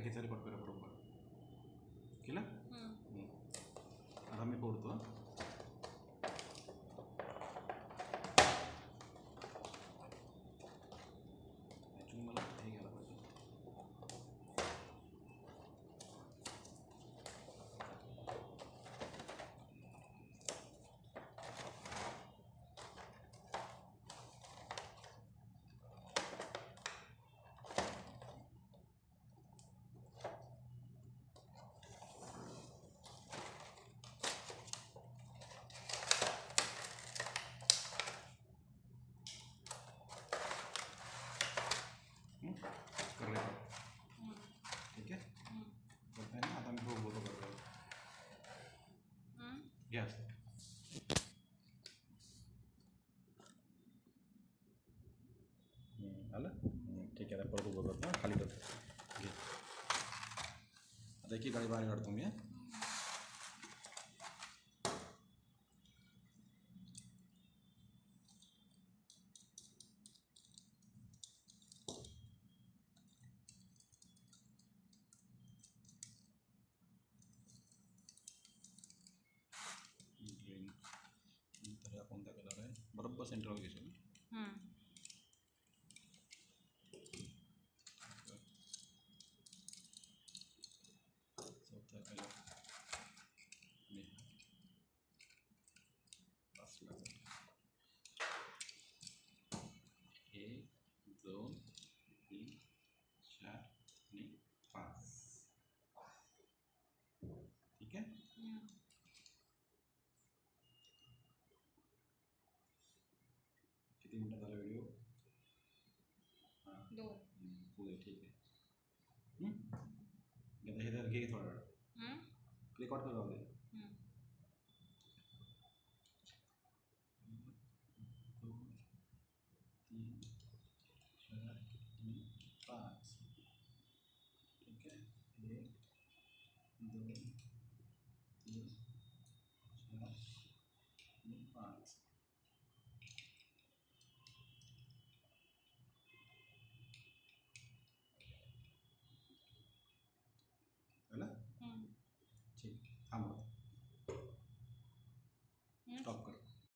खेचायला पटकन बरोबर केलं. आता मी फोडतो. मला हे घ्यायला पाहिजे. ठीक आहे. करताय ना. आता मी बोलतो करतो. गॅस आलं. ठीक आहे. परत उभं करतो. खाली करतो. घे. आता एक गाडी बाहेर काढतो मी. तर कोणता कलर आहे बरोबर सेंटरवर घेशील. चौथा कलर पाचला. 1 2 3 4 आणि 5. ठीक आहे. किती मिनटं झाला व्हिडिओ? हां 2 पुढे. ठीक आहे. आता हे तर घे थोडा वेळ. रेकॉर्ड कर राहू दे. 2 3 4 आणि 5. ठीक आहे. 1 2 3 4 आणि 5.